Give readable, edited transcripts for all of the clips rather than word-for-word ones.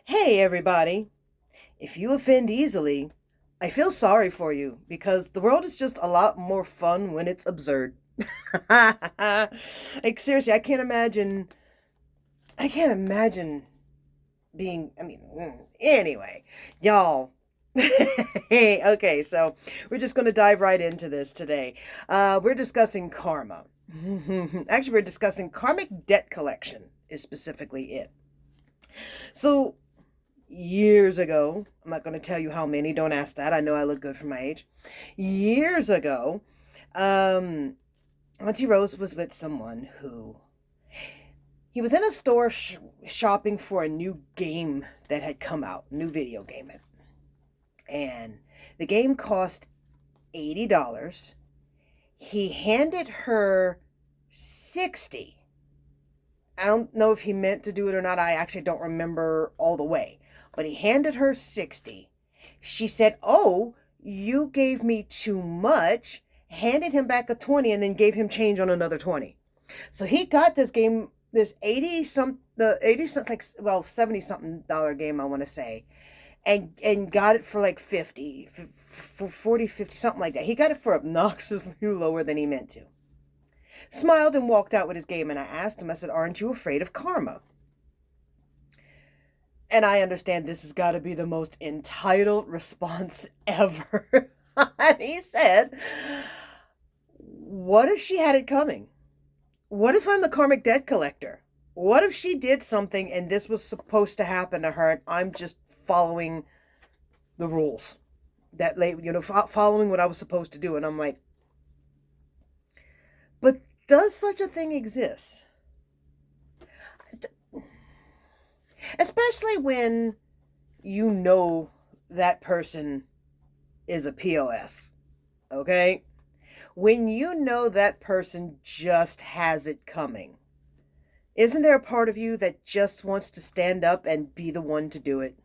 Hey, everybody. If you offend easily, I feel sorry for you because the world is just a lot more fun when it's absurd. Like, seriously, I can't imagine anyway, y'all. Hey, okay, so we're just going to dive right into this today. We're discussing karma. Actually, we're discussing karmic debt collection, is specifically it. So, years ago, I'm not going to tell you how many, don't ask that. I know I look good for my age. Years ago, um, Auntie Rose was with someone who he was in a store shopping for a new game that had come out, new video game. And the game cost $80. He handed her 60. I don't know if he meant to do it or not. I actually don't remember all the way. But he handed her 60. She said, "Oh, you gave me too much." Handed him back a 20 and then gave him change on another 20. So he got this game, this 80 something, like, well, 70 something dollar game, I want to say, and got it for like 50, for 40, 50, something like that. He got it for obnoxiously lower than he meant to. Smiled and walked out with his game, and I asked him, I said, "Aren't you afraid of karma?" And I understand this has got to be the most entitled response ever. And he said, "What if she had it coming? What if I'm the karmic debt collector? What if she did something and this was supposed to happen to her and I'm just following the rules that following what I was supposed to do?" And I'm like, but does such a thing exist? Especially when you know that person is a POS, okay? When you know that person just has it coming, isn't there a part of you that just wants to stand up and be the one to do it?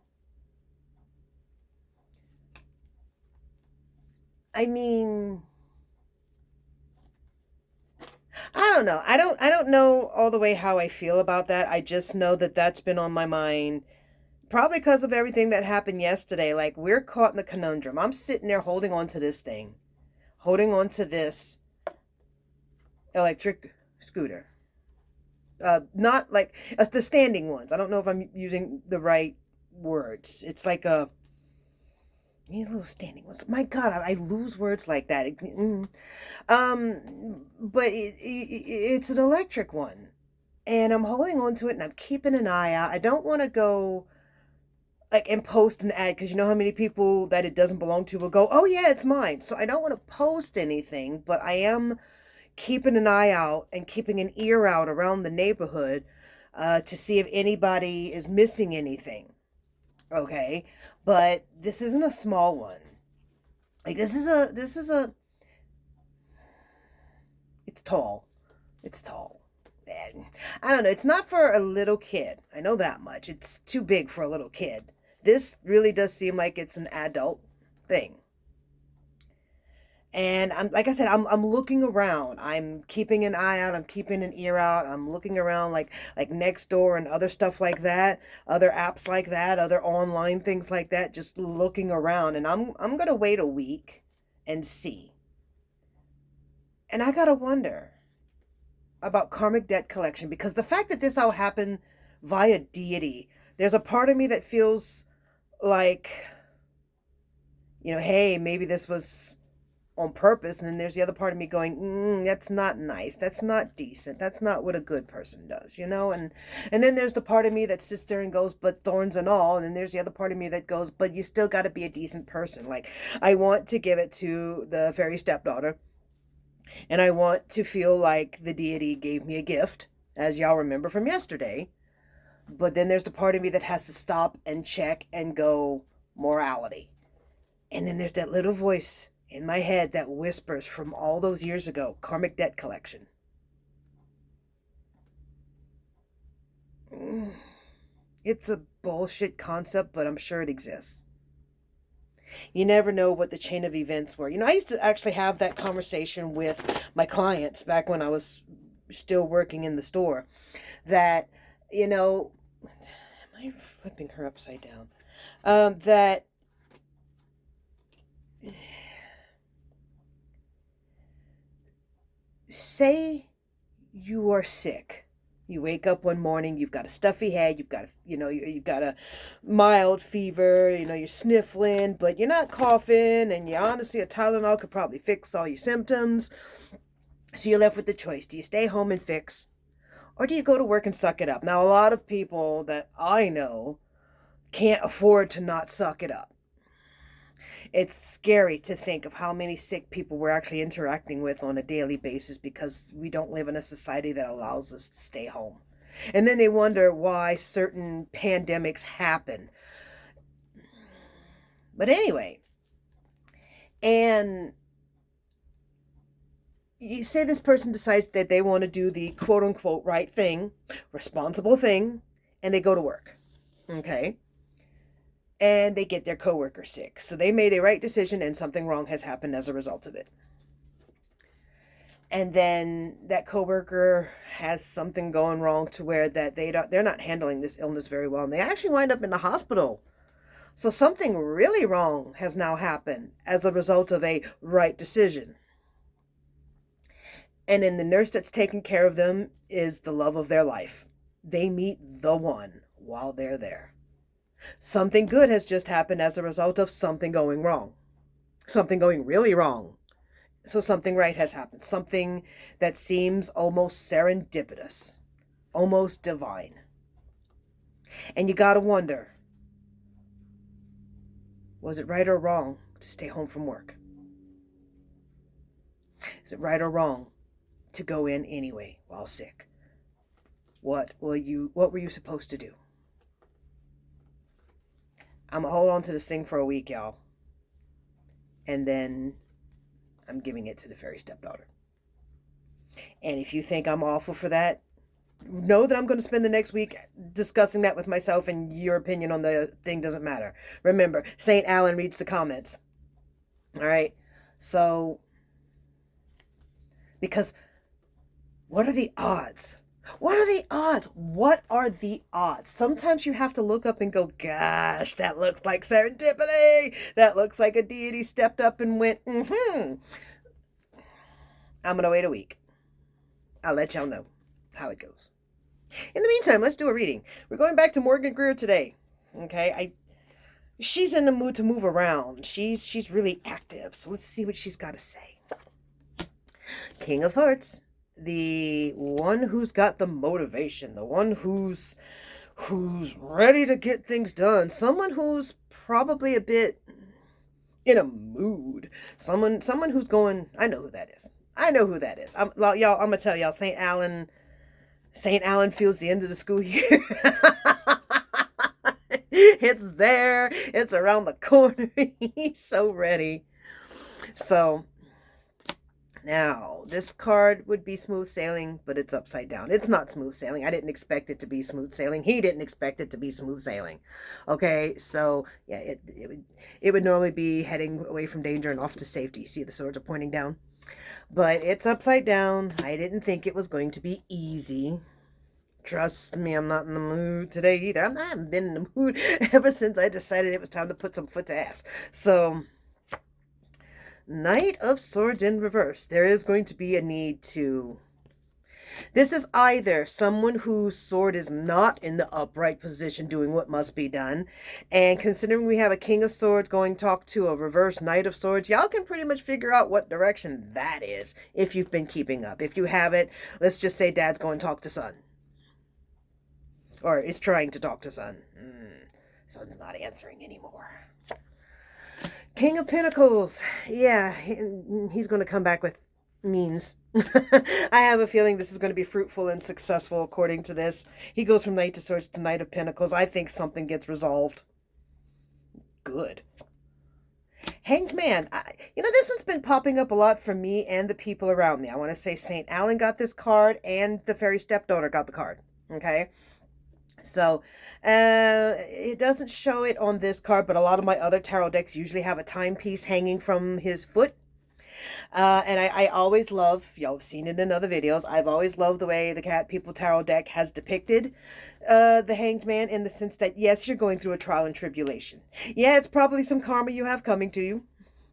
I mean, I don't know. I don't know all the way how I feel about that. I just know that that's been on my mind probably because of everything that happened yesterday. Like, we're caught in the conundrum. I'm sitting there holding on to this thing, holding on to this electric scooter. Not like the standing ones. I don't know if I'm using the right words. It's like a little standing ones. My God, I lose words like that. But it's an electric one, and I'm holding on to it, and I'm keeping an eye out. I don't want to go like and post an ad because you know how many people that it doesn't belong to will go, "Oh yeah, it's mine." So I don't want to post anything, but I am keeping an eye out and keeping an ear out around the neighborhood to see if anybody is missing anything. Okay, but this isn't a small one. Like, this is a it's tall. It's tall. And I don't know. It's not for a little kid. I know that much. It's too big for a little kid. This really does seem like it's an adult thing. And I'm like I said, I'm looking around. I'm keeping an eye out. I'm keeping an ear out. I'm looking around like Nextdoor and other stuff like that, other apps like that, other online things like that. Just looking around, and I'm gonna wait a week and see. And I gotta wonder about karmic debt collection because the fact that this all happened via deity, there's a part of me that feels like, hey, maybe this was on purpose. And then there's the other part of me going, that's not nice. That's not decent. That's not what a good person does. And then there's the part of me that sits there and goes, but thorns and all. And then there's the other part of me that goes, but you still got to be a decent person. Like, I want to give it to the fairy stepdaughter, and I want to feel like the deity gave me a gift, as y'all remember from yesterday. But then there's the part of me that has to stop and check and go, morality. And then there's that little voice in my head that whispers from all those years ago, karmic debt collection. It's a bullshit concept, but I'm sure it exists. You never know what the chain of events were. I used to actually have that conversation with my clients back when I was still working in the store that, am I'm flipping her upside down. That say you are sick. You wake up one morning, you've got a stuffy head, you've got you've got a mild fever, you're sniffling, but you're not coughing, and you honestly, a Tylenol could probably fix all your symptoms. So you're left with the choice. Do you stay home and fix, or do you go to work and suck it up? Now, a lot of people that I know can't afford to not suck it up. It's scary to think of how many sick people we're actually interacting with on a daily basis because we don't live in a society that allows us to stay home. And then they wonder why certain pandemics happen. But anyway, and you say this person decides that they want to do the quote unquote right thing, responsible thing, and they go to work. Okay? And they get their coworker sick. So they made a right decision and something wrong has happened as a result of it. And then that coworker has something going wrong to where that they're not handling this illness very well, and they actually wind up in the hospital. So something really wrong has now happened as a result of a right decision. And then the nurse that's taking care of them is the love of their life. They meet the one while they're there. Something good has just happened as a result of something going wrong. Something going really wrong. So something right has happened. Something that seems almost serendipitous. Almost divine. And you gotta wonder, was it right or wrong to stay home from work? Is it right or wrong to go in anyway while sick? What were you supposed to do? I'm going to hold on to this thing for a week, y'all. And then I'm giving it to the fairy stepdaughter. And if you think I'm awful for that, know that I'm going to spend the next week discussing that with myself, and your opinion on the thing doesn't matter. Remember, St. Alan reads the comments. All right? So, because what are the odds? What are the odds? What are the odds? Sometimes you have to look up and go, gosh, that looks like serendipity. That looks like a deity stepped up and went, I'm going to wait a week. I'll let y'all know how it goes. In the meantime, let's do a reading. We're going back to Morgan Greer today. Okay, she's in the mood to move around. She's really active. So let's see what she's got to say. King of Swords. The one who's got the motivation, the one who's ready to get things done, someone who's probably a bit in a mood, someone who's going, I know who that is. I'm gonna tell y'all, St. Alan feels the end of the school year. It's there, it's around the corner. He's so ready. So now, this card would be smooth sailing, but it's upside down. It's not smooth sailing. I didn't expect it to be smooth sailing. He didn't expect it to be smooth sailing. Okay, so yeah, it would normally be heading away from danger and off to safety. See, the swords are pointing down. But it's upside down. I didn't think it was going to be easy. Trust me, I'm not in the mood today either. I haven't been in the mood ever since I decided it was time to put some foot to ass. So Knight of Swords in reverse. There is going to be a need to... This is either someone whose sword is not in the upright position doing what must be done. And considering we have a King of Swords going to talk to a reverse Knight of Swords, y'all can pretty much figure out what direction that is if you've been keeping up. If you haven't, let's just say Dad's going to talk to Son. Or is trying to talk to Son. Son's not answering anymore. King of Pentacles. Yeah, he's going to come back with means. I have a feeling this is going to be fruitful and successful according to this. He goes from Knight to Swords to Knight of Pentacles. I think something gets resolved. Good. Hanged Man. This one's been popping up a lot for me and the people around me. I want to say St. Alan got this card and the fairy stepdaughter got the card. Okay? So, it doesn't show it on this card, but a lot of my other tarot decks usually have a timepiece hanging from his foot. And I always love, y'all have seen it in other videos, I've always loved the way the Cat People Tarot deck has depicted the Hanged Man, in the sense that, yes, you're going through a trial and tribulation. Yeah, it's probably some karma you have coming to you.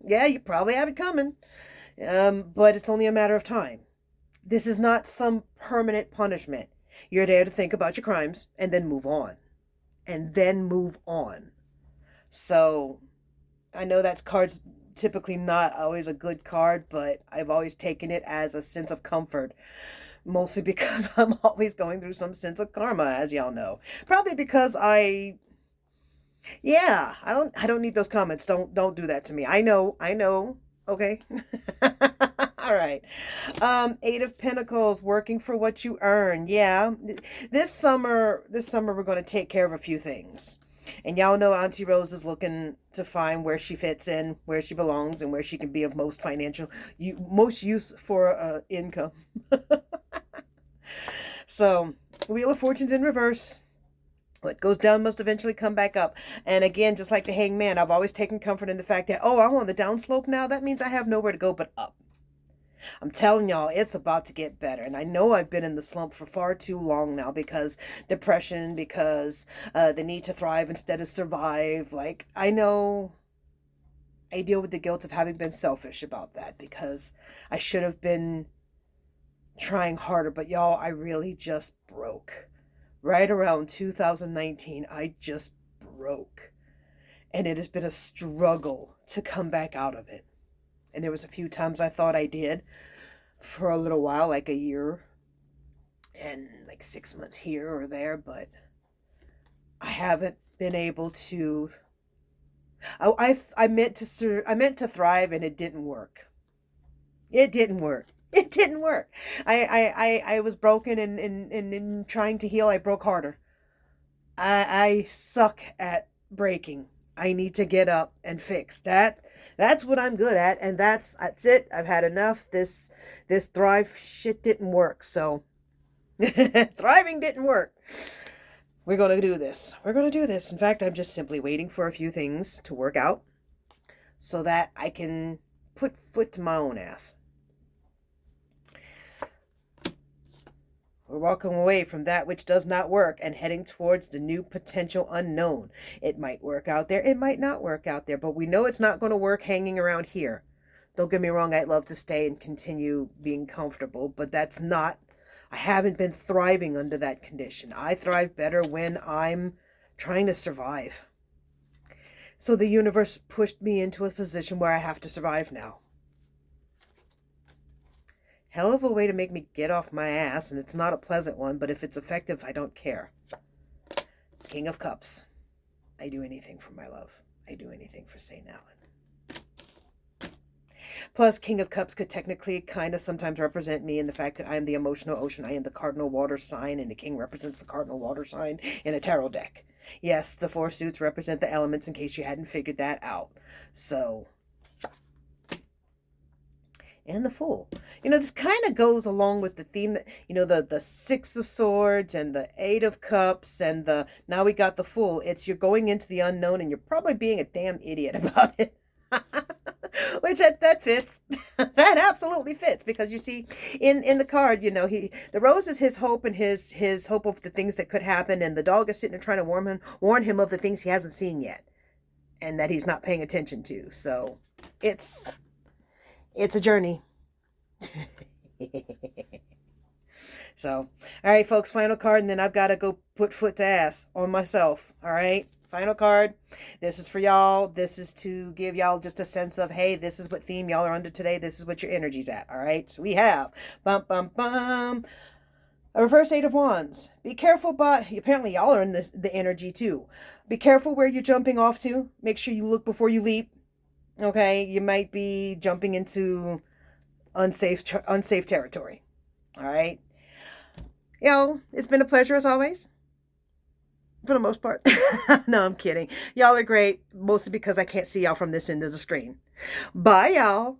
Yeah, you probably have it coming. But it's only a matter of time. This is not some permanent punishment. You're there to think about your crimes and then move on. And then move on. So, I know that card's typically not always a good card, but I've always taken it as a sense of comfort. Mostly because I'm always going through some sense of karma, as y'all know. Probably because yeah, I don't need those comments. Don't do that to me. I know. Okay. All right. Eight of Pentacles, working for what you earn. Yeah. This summer we're going to take care of a few things. And y'all know Auntie Rose is looking to find where she fits in, where she belongs, and where she can be of most use for income. So, Wheel of Fortune's in reverse. What goes down must eventually come back up. And again, just like the Hanged Man, I've always taken comfort in the fact that, oh, I'm on the downslope now. That means I have nowhere to go but up. I'm telling y'all, it's about to get better. And I know I've been in the slump for far too long now, because depression, because the need to thrive instead of survive. Like, I know I deal with the guilt of having been selfish about that, because I should have been trying harder. But y'all, I really just broke. Right around 2019, I just broke. And it has been a struggle to come back out of it. And there was a few times I thought I did for a little while, like a year and like 6 months here or there, but I haven't been able to. I meant to thrive, and it didn't work. It didn't work. It didn't work. I was broken, and in trying to heal, I broke harder. I suck at breaking. I need to get up and fix that. That's what I'm good at, and that's it. I've had enough. This thrive shit didn't work, so thriving didn't work. We're gonna do this. We're gonna do this. In fact, I'm just simply waiting for a few things to work out so that I can put foot to my own ass. We're walking away from that which does not work and heading towards the new potential unknown. It might work out there. It might not work out there. But we know it's not going to work hanging around here. Don't get me wrong. I'd love to stay and continue being comfortable. But that's not. I haven't been thriving under that condition. I thrive better when I'm trying to survive. So the universe pushed me into a position where I have to survive now. Hell of a way to make me get off my ass, and it's not a pleasant one, but if it's effective, I don't care. King of Cups. I do anything for my love. I do anything for St. Alan. Plus, King of Cups could technically kind of sometimes represent me in the fact that I am the emotional ocean. I am the cardinal water sign, and the king represents the cardinal water sign in a tarot deck. Yes, the four suits represent the elements, in case you hadn't figured that out. So, and the Fool. You know, this kind of goes along with the theme that, you know, the Six of Swords and the Eight of Cups and now we got the Fool. It's you're going into the unknown, and you're probably being a damn idiot about it. Which that fits. That absolutely fits, because you see in the card, you know, the rose is his hope, and his hope of the things that could happen, and the dog is sitting there trying to warn him of the things he hasn't seen yet and that he's not paying attention to. So it's a journey. So, all right, folks, final card, and then I've got to go put foot to ass on myself. All right, final card. This is for y'all. This is to give y'all just a sense of, hey, this is what theme y'all are under today. This is what your energy's at. All right, so we have a reverse Eight of Wands. Be careful, but apparently y'all are in the energy too. Be careful where you're jumping off to. Make sure you look before you leap. Okay, you might be jumping into unsafe territory. All right. Y'all, it's been a pleasure as always. For the most part. No, I'm kidding. Y'all are great. Mostly because I can't see y'all from this end of the screen. Bye, y'all.